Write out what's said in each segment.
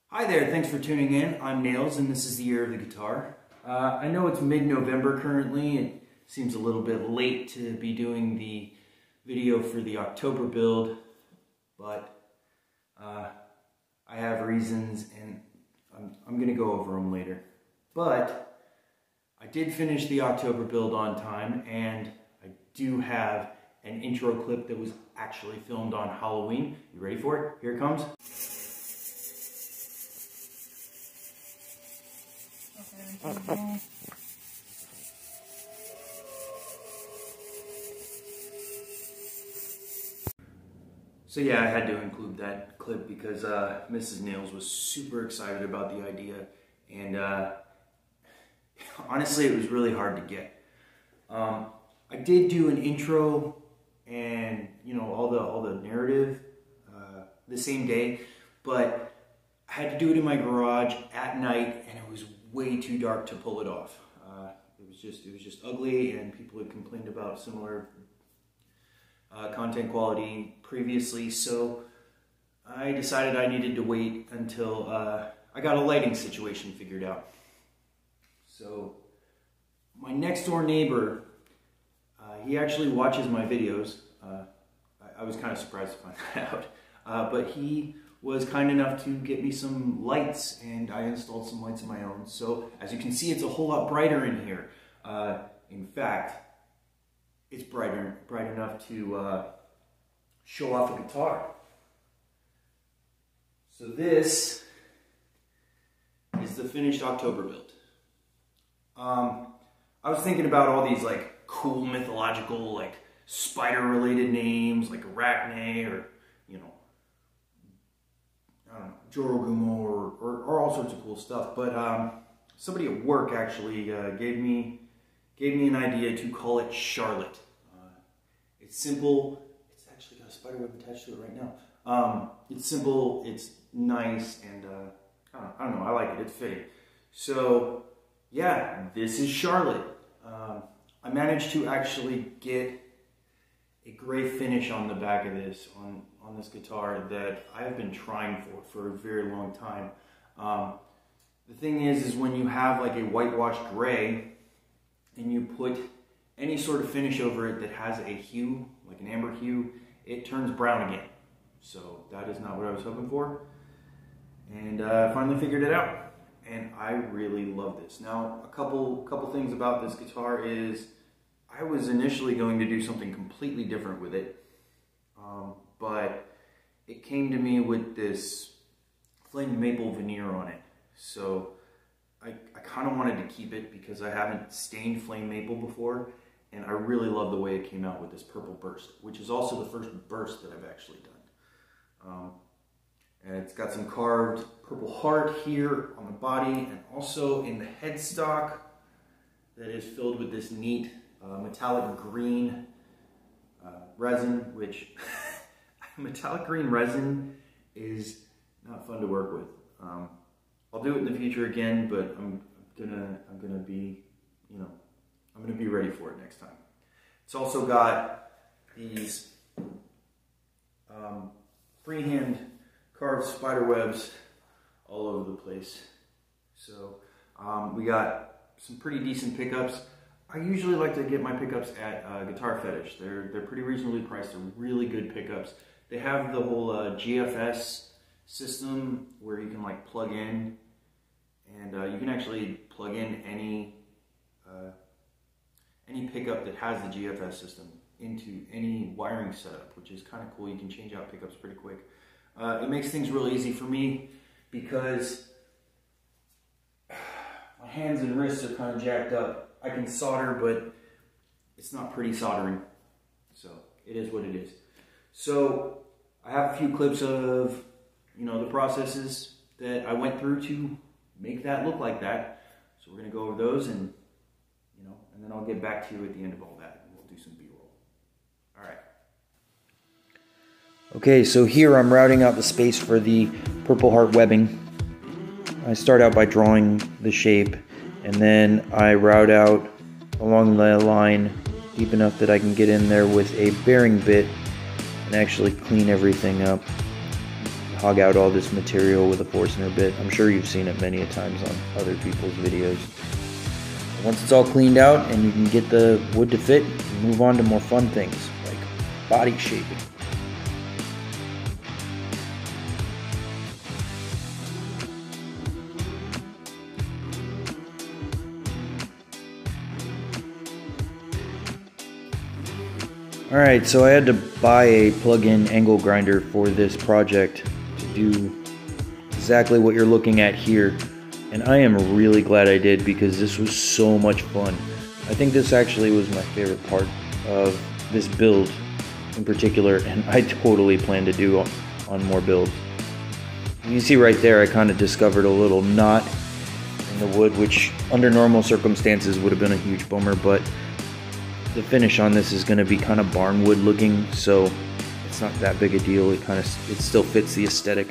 Hi there, thanks for tuning in. I'm Nails and this is the Year of the Guitar. I know it's mid-November currently. It seems a little bit late to be doing the video for the October build, but I have reasons and I'm going to go over them later. But I did finish the October build on time, and I do have an intro clip that was actually filmed on Halloween. You ready for it? Here it comes. Okay. So yeah, I had to include that clip because Mrs. Nails was super excited about the idea, and honestly it was really hard to get. I did do an intro and all the narrative the same day, but I had to do it in my garage at night, and it was way too dark to pull it off. It was just ugly, and people had complained about similar content quality previously, so I decided I needed to wait until I got a lighting situation figured out. So my next door neighbor, he actually watches my videos. I was kind of surprised to find that out, but he was kind enough to get me some lights, and I installed some lights of my own. So as you can see, it's a whole lot brighter in here. In fact, it's bright enough to show off a guitar. So this is the finished October build. I was thinking about all these like cool mythological, like spider-related names, like Arachne, or I don't know, Jorogumo, or all sorts of cool stuff. But somebody at work actually gave me an idea to call it Charlotte. It's simple. It's actually got a spider web attached to it right now. It's simple. It's nice, and I don't know. I like it. It's fitting. So yeah, this is Charlotte. I managed to actually get a gray finish on the back of this, on this guitar, that I have been trying for a very long time. The thing is when you have like a whitewashed gray and you put any sort of finish over it that has a hue, like an amber hue, it turns brown again. So that is not what I was hoping for. And I finally figured it out. And I really love this. Now, a couple things about this guitar is I was initially going to do something completely different with it. But it came to me with this flamed maple veneer on it. So I kind of wanted to keep it because I haven't stained flame maple before, and I really love the way it came out with this purple burst, which is also the first burst that I've actually done. And it's got some carved purple heart here on the body, and also in the headstock that is filled with this neat metallic green resin, which metallic green resin is not fun to work with. I'll do it in the future again, but I'm gonna be ready for it next time. It's also got these freehand carved spider webs all over the place. So we got some pretty decent pickups. I usually like to get my pickups at Guitar Fetish. They're pretty reasonably priced. They're really good pickups. They have the whole GFS system where you can like plug in, and you can actually plug in any pickup that has the GFS system into any wiring setup, which is kind of cool. You can change out pickups pretty quick. It makes things real easy for me because my hands and wrists are kind of jacked up. I can solder, but it's not pretty soldering, so it is what it is. So I have a few clips of the processes that I went through to make that look like that. So we're gonna go over those, and then I'll get back to you at the end of all that, and we'll do some B-roll. All right. Okay, so here I'm routing out the space for the Purple Heart webbing. I start out by drawing the shape, and then I route out along the line deep enough that I can get in there with a bearing bit and actually clean everything up, hog out all this material with a Forstner bit. I'm sure you've seen it many a times on other people's videos. Once it's all cleaned out and you can get the wood to fit, you move on to more fun things like body shaping. Alright, so I had to buy a plug-in angle grinder for this project to do exactly what you're looking at here. And I am really glad I did, because this was so much fun. I think this actually was my favorite part of this build in particular, and I totally plan to do on more builds. You can see right there I kind of discovered a little knot in the wood, which under normal circumstances would have been a huge bummer, but the finish on this is going to be kind of barnwood looking, so it's not that big a deal. It still fits the aesthetic.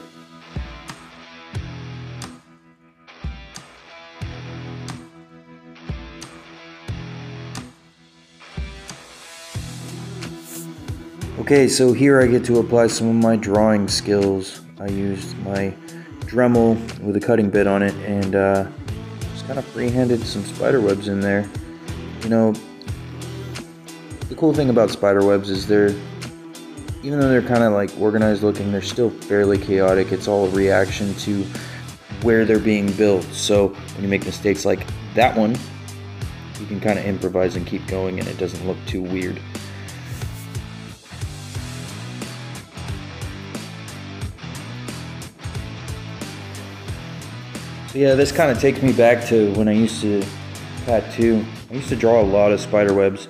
Okay, so here I get to apply some of my drawing skills. I used my Dremel with a cutting bit on it, and just kind of free-handed some spider webs in there. You know, the cool thing about spider webs is even though they're kind of like organized looking, they're still fairly chaotic. It's all a reaction to where they're being built. So when you make mistakes like that one, you can kind of improvise and keep going, and it doesn't look too weird. So yeah, this kind of takes me back to when I used to tattoo. I used to draw a lot of spider webs.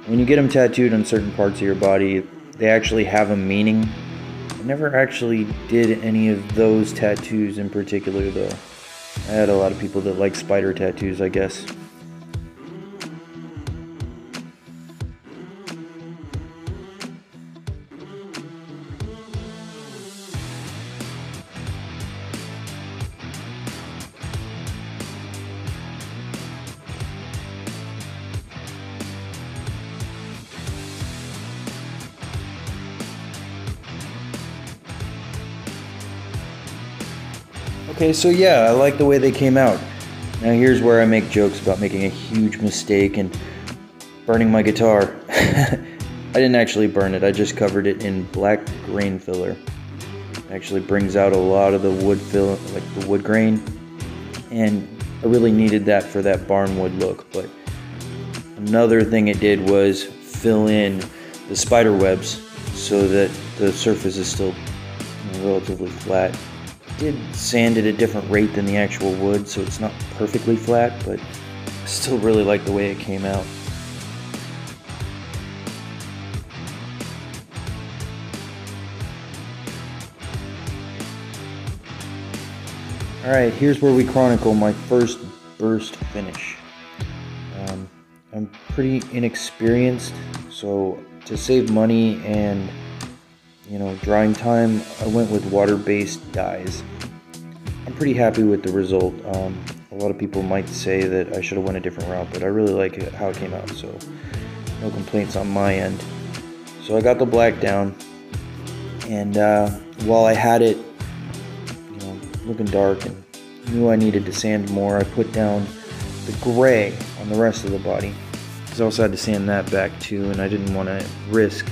When you get them tattooed on certain parts of your body, they actually have a meaning. I never actually did any of those tattoos in particular, though. I had a lot of people that like spider tattoos, I guess. Okay, so yeah, I like the way they came out. Now here's where I make jokes about making a huge mistake and burning my guitar. I didn't actually burn it, I just covered it in black grain filler. It actually brings out a lot of the wood fill, like the wood grain, and I really needed that for that barnwood look. But another thing it did was fill in the spider webs so that the surface is still relatively flat. Did sand at a different rate than the actual wood, so it's not perfectly flat, but I still really like the way it came out. Alright, here's where we chronicle my first burst finish. I'm pretty inexperienced, so to save money and drying time, I went with water-based dyes. I'm pretty happy with the result. A lot of people might say that I should have went a different route, but I really like how it came out, so no complaints on my end. So I got the black down, and while I had it looking dark and knew I needed to sand more, I put down the gray on the rest of the body. I also had to sand that back too, and I didn't want to risk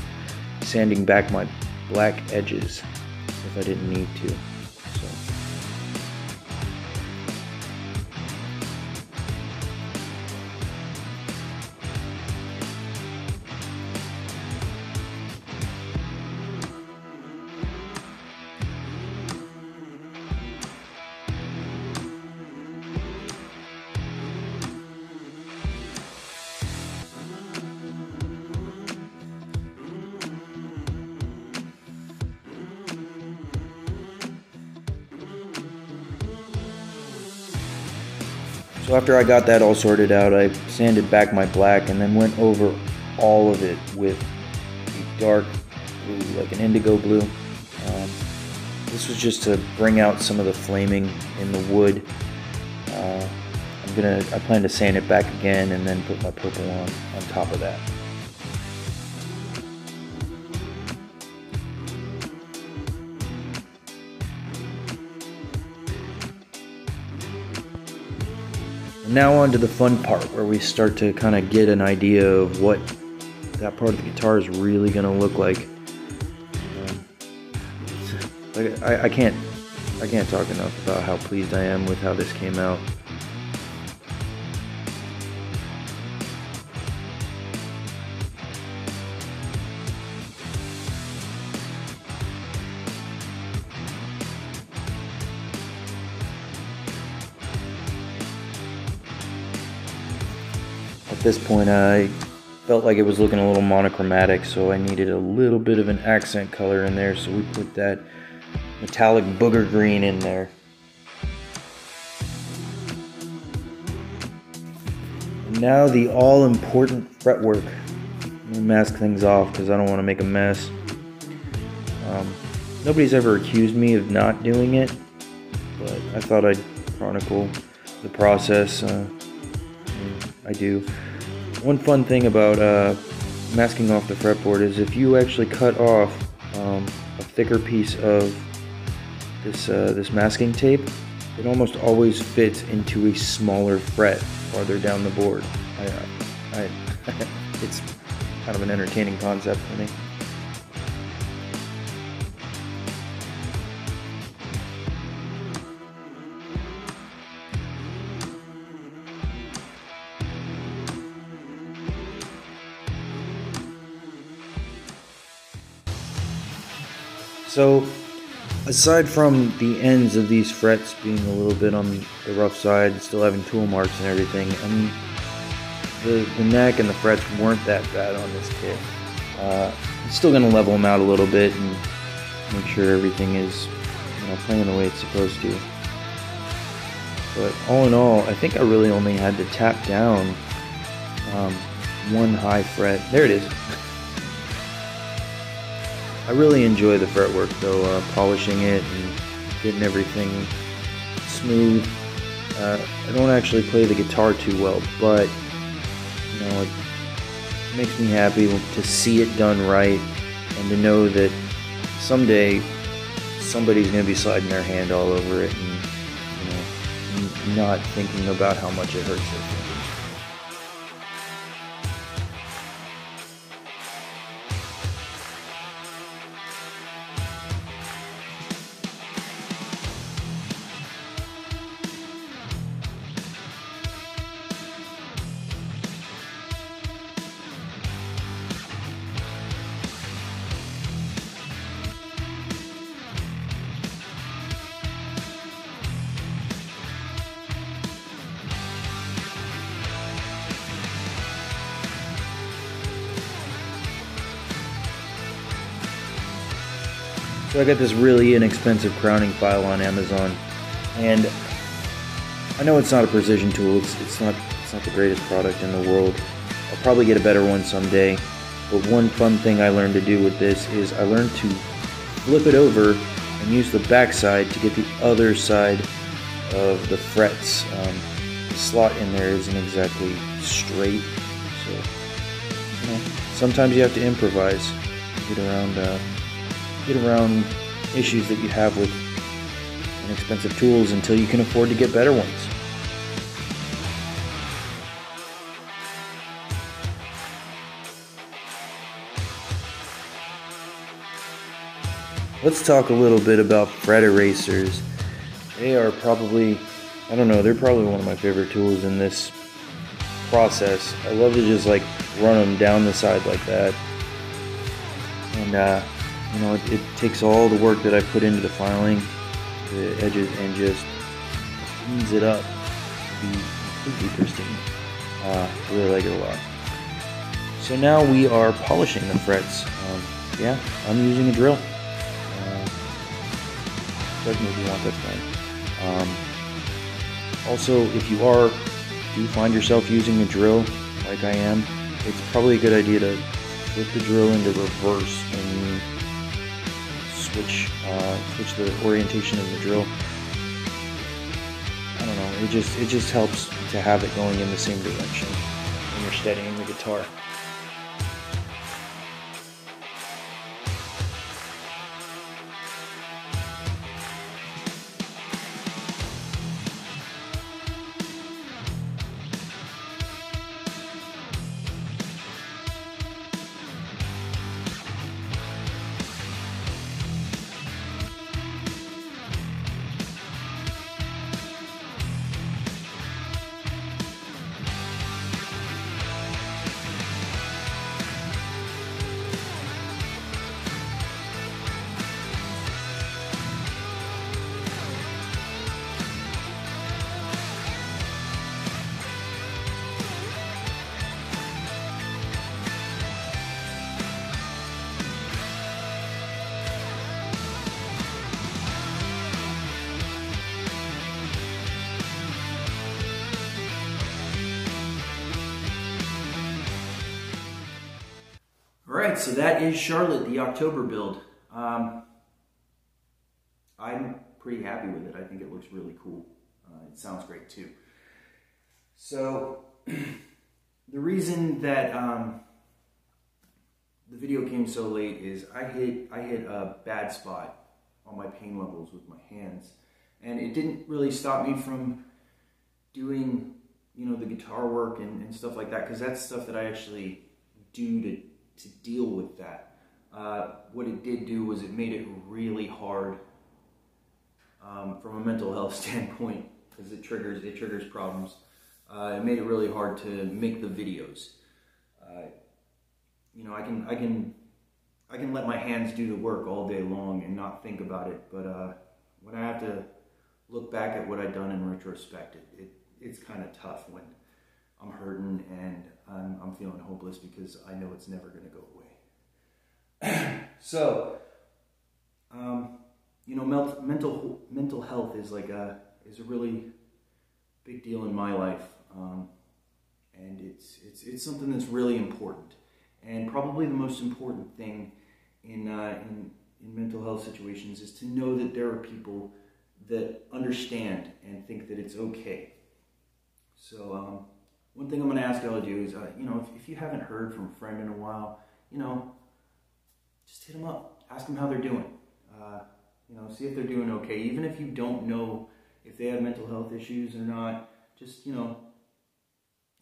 sanding back my black edges if I didn't need to. So after I got that all sorted out, I sanded back my black and then went over all of it with a dark blue, like an indigo blue. This was just to bring out some of the flaming in the wood. I'm I plan to sand it back again and then put my purple on top of that. And now on to the fun part where we start to kind of get an idea of what that part of the guitar is really going to look like. I can't talk enough about how pleased I am with how this came out. At this point, I felt like it was looking a little monochromatic, so I needed a little bit of an accent color in there, so we put that metallic booger green in there. And now the all-important fretwork. I'm going to mask things off because I don't want to make a mess. Nobody's ever accused me of not doing it, but I thought I'd chronicle the process. I do. One fun thing about masking off the fretboard is if you actually cut off a thicker piece of this masking tape, it almost always fits into a smaller fret farther down the board. It's kind of an entertaining concept for me. So, aside from the ends of these frets being a little bit on the rough side, still having tool marks and everything, I mean, the neck and the frets weren't that bad on this kit. I'm still going to level them out a little bit and make sure everything is, playing the way it's supposed to. But all in all, I think I really only had to tap down one high fret. There it is. I really enjoy the fretwork though, polishing it and getting everything smooth. I don't actually play the guitar too well, but it makes me happy to see it done right and to know that someday somebody's going to be sliding their hand all over it and not thinking about how much it hurts their fingers. So I got this really inexpensive crowning file on Amazon, and I know it's not a precision tool. It's not the greatest product in the world. I'll probably get a better one someday. But one fun thing I learned to do with this is I learned to flip it over and use the back side to get the other side of the frets. The slot in there isn't exactly straight, so sometimes you have to improvise to get around issues that you have with inexpensive tools until you can afford to get better ones. Let's talk a little bit about fret erasers. They are probably, they're probably one of my favorite tools in this process. I love to just run them down the side like that. And it takes all the work that I put into the filing, the edges, and just cleans it up to be completely pristine. I really like it a lot. So now we are polishing the frets. I'm using a drill. If you want, that's fine. Also, if you do find yourself using a drill like I am, it's probably a good idea to flip the drill into reverse and switch the orientation of the drill. I don't know, It just helps to have it going in the same direction when you're steadying the guitar. Alright, so that is Charlotte, the October build. I'm pretty happy with it. I think it looks really cool. It sounds great too. So, the reason that the video came so late is I hit a bad spot on my pain levels with my hands. And it didn't really stop me from doing, you know, the guitar work and stuff like that, because that's stuff that I actually do to deal with that. What it did do was it made it really hard from a mental health standpoint, because it triggers problems. It made it really hard to make the videos. You know, I can let my hands do the work all day long and not think about it, but when I have to look back at what I've done in retrospect, it's kind of tough when I'm hurting and I'm feeling hopeless because I know it's never going to go away. So, you know, mental health is like a really big deal in my life, and it's something that's really important, and probably the most important thing in mental health situations is to know that there are people that understand and think that it's okay. So, one thing I'm going to ask y'all to do is, you know, if you haven't heard from a friend in a while, you know, just hit them up. Ask them how they're doing. You know, see if they're doing okay. Even if you don't know if they have mental health issues or not, just, you know,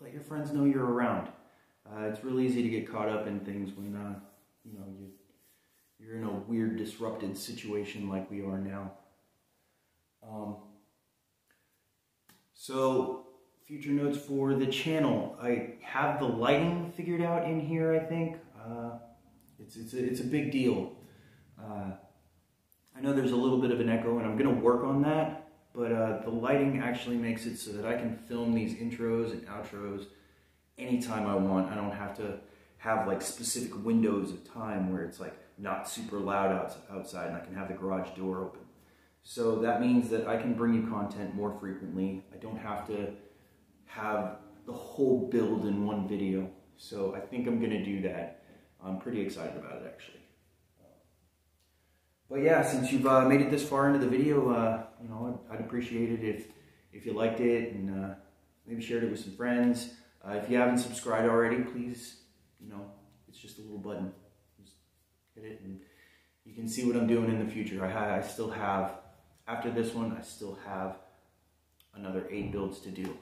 let your friends know you're around. It's real easy to get caught up in things when, you know, you're in a weird, disrupted situation like we are now. So, future notes for the channel. I have the lighting figured out in here, I think. It's a big deal. I know there's a little bit of an echo, and I'm going to work on that, but the lighting actually makes it so that I can film these intros and outros anytime I want. I don't have to have like specific windows of time where it's like not super loud outside, and I can have the garage door open. So that means that I can bring you content more frequently. I don't have to have the whole build in one video. So I think I'm going to do that. I'm pretty excited about it, actually. But yeah, since you've made it this far into the video, you know, I'd appreciate it if you liked it and maybe shared it with some friends. If you haven't subscribed already, please, you know, it's just a little button. Just hit it and you can see what I'm doing in the future. I still have, after this one, I still have another 8 builds to do.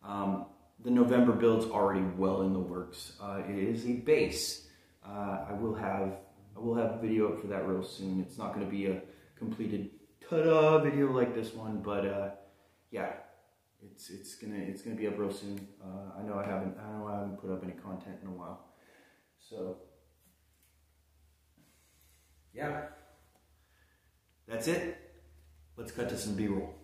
The November build's already well in the works. It is a bass. I will have a video up for that real soon. It's not going to be a completed ta-da video like this one, but yeah, it's gonna be up real soon. I know I haven't put up any content in a while, so yeah, that's it. Let's cut to some B-roll.